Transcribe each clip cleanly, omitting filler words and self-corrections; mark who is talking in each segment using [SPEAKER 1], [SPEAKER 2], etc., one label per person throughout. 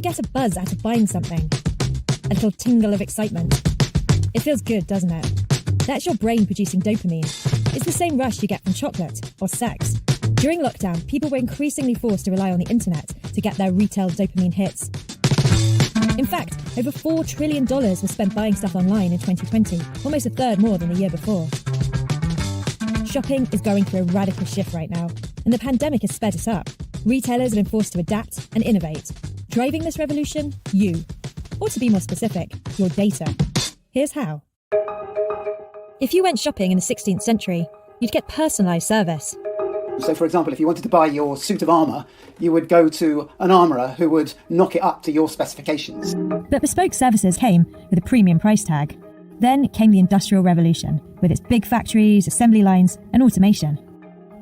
[SPEAKER 1] get a buzz out of buying something. A little tingle of excitement. It feels good, doesn't it? That's your brain producing dopamine. It's the same rush you get from chocolate or sex. During lockdown, people were increasingly forced to rely on the internet to get their retail dopamine hits. In fact, over $4 trillion was spent buying stuff online in 2020, almost a third more than the year before. Shopping is going through a radical shift right now, and the pandemic has sped it up. Retailers have been forced to adapt and innovate. Driving this revolution? You. Or to be more specific, your data. Here's how. If you went shopping in the 16th century, you'd get personalised service.
[SPEAKER 2] So, for example, if you wanted to buy your suit of armour, you would go to an armourer who would knock it up to your specifications.
[SPEAKER 1] But bespoke services came with a premium price tag. Then came the Industrial Revolution, with its big factories, assembly lines, and automation.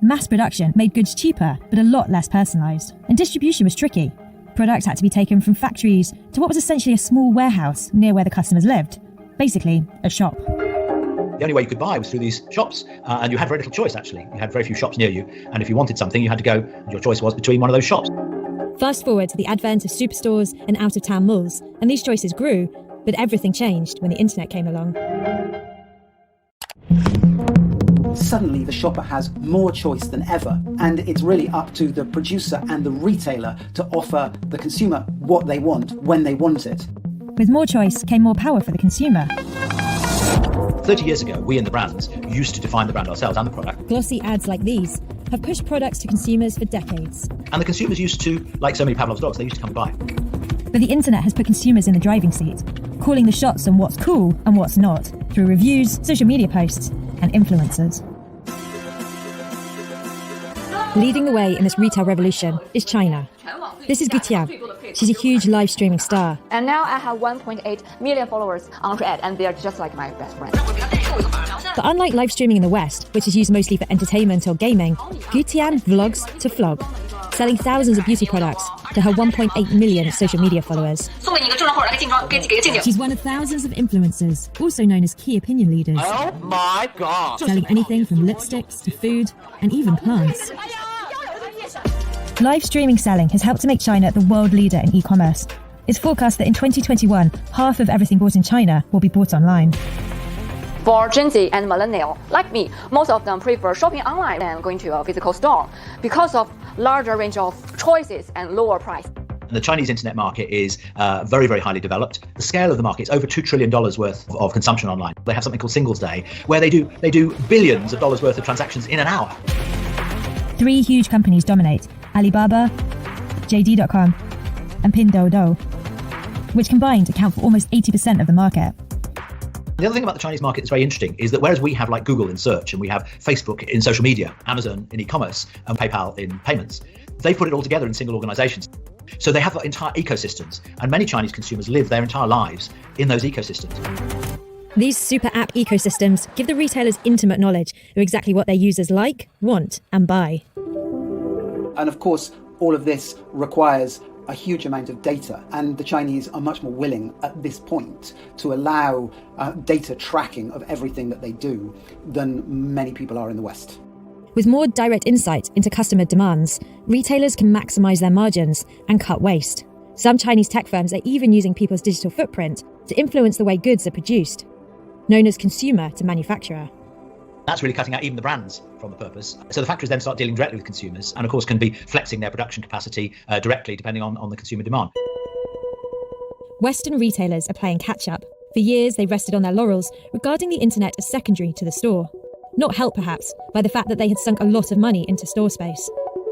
[SPEAKER 1] Mass production made goods cheaper, but a lot less personalised. And distribution was tricky. Products had to be taken from factories to what was essentially a small warehouse near where the customers lived. Basically, a shop.
[SPEAKER 3] The only way you could buy was through these shops, and you had very little choice, actually. You had very few shops near you, and if you wanted something, you had to go, and your choice was between one of those shops.
[SPEAKER 1] Fast forward to the advent of superstores and out-of-town malls, and these choices grew, but everything changed when the internet came along.
[SPEAKER 2] Suddenly, the shopper has more choice than ever, and it's really up to the producer and the retailer to offer the consumer what they want, when they want it.
[SPEAKER 1] With more choice came more power for the consumer.
[SPEAKER 3] 30 years ago, we in the brands used to define the brand ourselves and the product.
[SPEAKER 1] Glossy ads like these have pushed products to consumers for decades.
[SPEAKER 3] And the consumers used to, like so many Pavlov's dogs, they used to come and buy.
[SPEAKER 1] But the internet has put consumers in the driving seat, calling the shots on what's cool and what's not, through reviews, social media posts, and influencers. Leading the way in this retail revolution is China. This is Gu Tian. She's a huge live streaming star.
[SPEAKER 4] And now I have 1.8 million followers on Thread, and they are just like my best friends.
[SPEAKER 1] But unlike live streaming in the West, which is used mostly for entertainment or gaming, Gu Tian vlogs to flog, selling thousands of beauty products to her 1.8 million social media followers. She's one of thousands of influencers, also known as key opinion leaders.
[SPEAKER 5] Oh my God!
[SPEAKER 1] Selling anything from lipsticks to food and even plants. Live streaming selling has helped to make China the world leader in e-commerce. It's forecast that in 2021, half of everything bought in China will be bought online.
[SPEAKER 4] For Gen Z and millennial, like me, most of them prefer shopping online than going to a physical store because of larger range of choices and lower price.
[SPEAKER 3] The Chinese internet market is very, very highly developed. The scale of the market is over $2 trillion worth of consumption online. They have something called Singles Day, where they do billions of dollars worth of transactions in an hour.
[SPEAKER 1] 3 huge companies dominate: Alibaba, JD.com, and Pinduoduo, which combined account for almost 80% of the market.
[SPEAKER 3] The other thing about the Chinese market that's very interesting is that whereas we have like Google in search and we have Facebook in social media, Amazon in e-commerce and PayPal in payments, they put it all together in single organizations. So they have entire ecosystems, and many Chinese consumers live their entire lives in those ecosystems.
[SPEAKER 1] These super app ecosystems give the retailers intimate knowledge of exactly what their users like, want, and buy.
[SPEAKER 2] And of course, all of this requires a huge amount of data, and the Chinese are much more willing at this point to allow data tracking of everything that they do than many people are in the West.
[SPEAKER 1] With more direct insight into customer demands, retailers can maximize their margins and cut waste. Some Chinese tech firms are even using people's digital footprint to influence the way goods are produced, known as consumer to manufacturer.
[SPEAKER 3] That's really cutting out even the brands from the purpose. So the factories then start dealing directly with consumers and of course can be flexing their production capacity directly depending on the consumer demand.
[SPEAKER 1] Western retailers are playing catch up. For years they've rested on their laurels regarding the internet as secondary to the store. Not helped perhaps by the fact that they had sunk a lot of money into store space.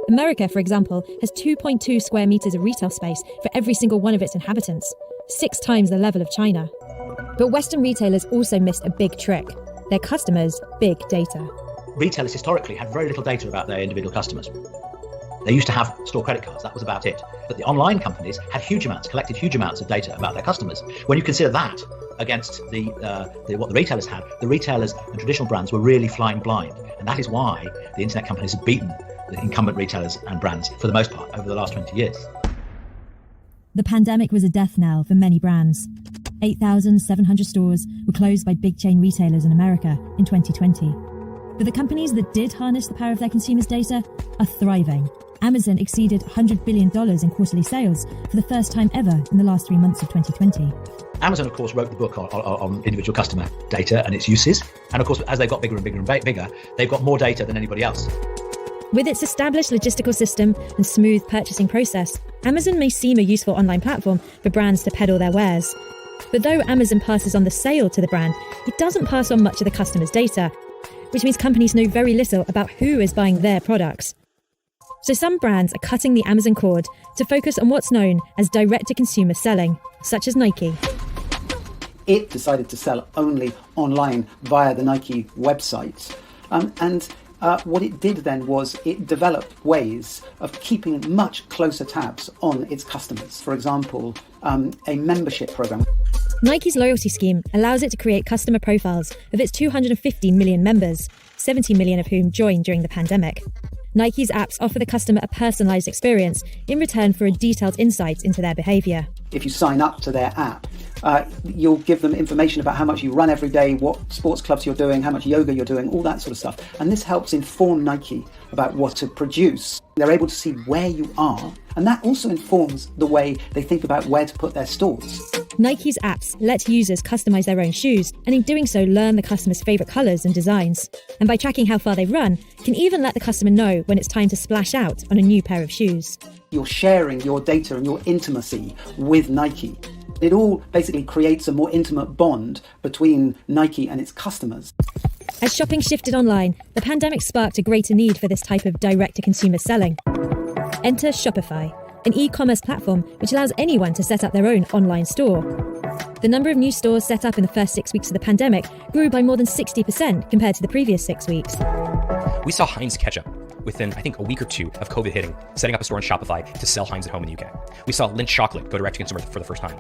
[SPEAKER 1] America, for example, has 2.2 square meters of retail space for every single one of its inhabitants, 6 times the level of China. But Western retailers also missed a big trick: their customers' big data.
[SPEAKER 3] Retailers historically had very little data about their individual customers. They used to have store credit cards, that was about it. But the online companies had collected huge amounts of data about their customers. When you consider that against what the retailers had, the retailers and traditional brands were really flying blind. And that is why the internet companies have beaten the incumbent retailers and brands for the most part over the last 20 years.
[SPEAKER 1] The pandemic was a death knell for many brands. 8,700 stores were closed by big chain retailers in America in 2020. But the companies that did harness the power of their consumers' data are thriving. Amazon exceeded $100 billion in quarterly sales for the first time ever in the last 3 months of 2020.
[SPEAKER 3] Amazon, of course, wrote the book on individual customer data and its uses. And of course, as they got bigger and bigger and bigger, they've got more data than anybody else.
[SPEAKER 1] With its established logistical system and smooth purchasing process, Amazon may seem a useful online platform for brands to peddle their wares. But though Amazon passes on the sale to the brand, it doesn't pass on much of the customer's data, which means companies know very little about who is buying their products. So some brands are cutting the Amazon cord to focus on what's known as direct-to-consumer selling, such as Nike.
[SPEAKER 2] It decided to sell only online via the Nike website. What it did then was it developed ways of keeping much closer tabs on its customers. For example, a membership program.
[SPEAKER 1] Nike's loyalty scheme allows it to create customer profiles of its 250 million members, 70 million of whom joined during the pandemic. Nike's apps offer the customer a personalised experience in return for a detailed insight into their behaviour.
[SPEAKER 2] If you sign up to their app, you'll give them information about how much you run every day, what sports clubs you're doing, how much yoga you're doing, all that sort of stuff. And this helps inform Nike about what to produce. They're able to see where you are, and that also informs the way they think about where to put their stores.
[SPEAKER 1] Nike's apps let users customise their own shoes, and in doing so learn the customer's favourite colours and designs. And by tracking how far they run, can even let the customer know when it's time to splash out on a new pair of shoes.
[SPEAKER 2] You're sharing your data and your intimacy with Nike. It all basically creates a more intimate bond between Nike and its customers.
[SPEAKER 1] As shopping shifted online, the pandemic sparked a greater need for this type of direct-to-consumer selling. Enter Shopify, an e-commerce platform which allows anyone to set up their own online store. The number of new stores set up in the first 6 weeks of the pandemic grew by more than 60% compared to the previous 6 weeks.
[SPEAKER 5] We saw Heinz Ketchup within, I think, a week or two of COVID hitting, setting up a store on Shopify to sell Heinz at home in the UK. We saw Lindt chocolate go direct to consumer for the first time.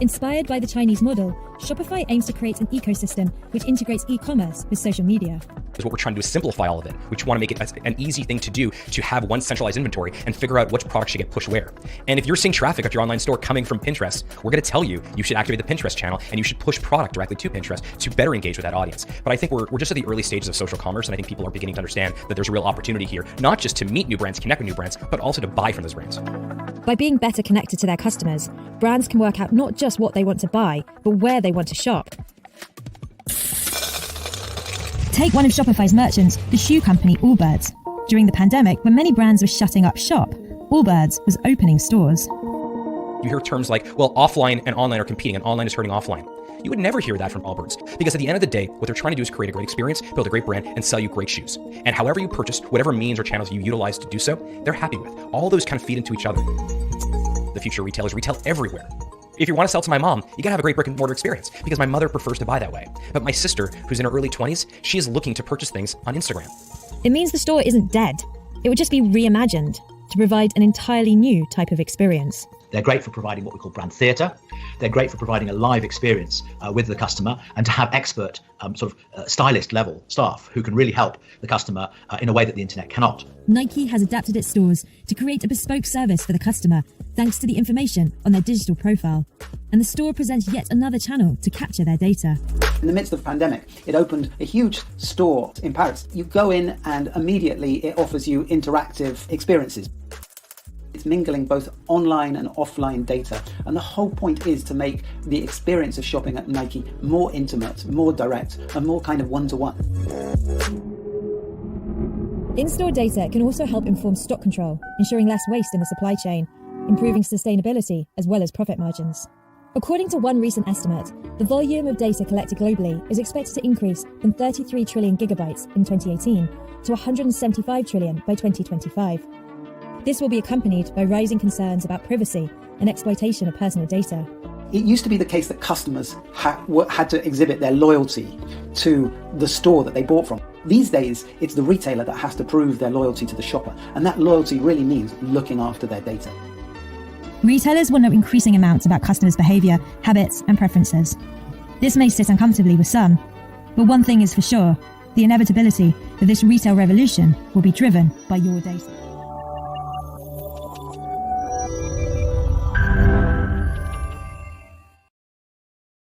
[SPEAKER 1] Inspired by the Chinese model, Shopify aims to create an ecosystem which integrates e-commerce with social media.
[SPEAKER 5] Because what we're trying to do is simplify all of it. We just want to make it an easy thing to do to have one centralized inventory and figure out which products should get pushed where. And if you're seeing traffic at your online store coming from Pinterest, we're going to tell you should activate the Pinterest channel and you should push product directly to Pinterest to better engage with that audience. But I think we're just at the early stages of social commerce, and I think people are beginning to understand that there's a real opportunity here, not just to meet new brands, connect with new brands, but also to buy from those brands.
[SPEAKER 1] By being better connected to their customers, brands can work out not just what they want to buy, but where they want to shop. Take one of Shopify's merchants, the shoe company Allbirds. During the pandemic, when many brands were shutting up shop, Allbirds was opening stores.
[SPEAKER 5] You hear terms like, well, offline and online are competing and online is hurting offline. You would never hear that from Allbirds, because at the end of the day, what they're trying to do is create a great experience, build a great brand, and sell you great shoes. And however you purchase, whatever means or channels you utilize to do so, they're happy with. All those kind of feed into each other. The future retailers retail everywhere. If you want to sell to my mom, you gotta have a great brick and mortar experience, because my mother prefers to buy that way. But my sister, who's in her early 20s, she is looking to purchase things on Instagram.
[SPEAKER 1] It means the store isn't dead. It would just be reimagined to provide an entirely new type of experience.
[SPEAKER 3] They're great for providing what we call brand theatre. They're great for providing a live experience with the customer, and to have expert stylist level staff who can really help the customer in a way that the internet cannot.
[SPEAKER 1] Nike has adapted its stores to create a bespoke service for the customer, thanks to the information on their digital profile. And the store presents yet another channel to capture their data.
[SPEAKER 2] In the midst of the pandemic, it opened a huge store in Paris. You go in and immediately it offers you interactive experiences. It's mingling both online and offline data. And the whole point is to make the experience of shopping at Nike more intimate, more direct, and more kind of one-to-one.
[SPEAKER 1] In-store data can also help inform stock control, ensuring less waste in the supply chain, improving sustainability as well as profit margins. According to one recent estimate, the volume of data collected globally is expected to increase from 33 trillion gigabytes in 2018 to 175 trillion by 2025. This will be accompanied by rising concerns about privacy and exploitation of personal data.
[SPEAKER 2] It used to be the case that customers had to exhibit their loyalty to the store that they bought from. These days, it's the retailer that has to prove their loyalty to the shopper, and that loyalty really means looking after their data.
[SPEAKER 1] Retailers will know increasing amounts about customers' behaviour, habits and preferences. This may sit uncomfortably with some, but one thing is for sure, the inevitability that this retail revolution will be driven by your data.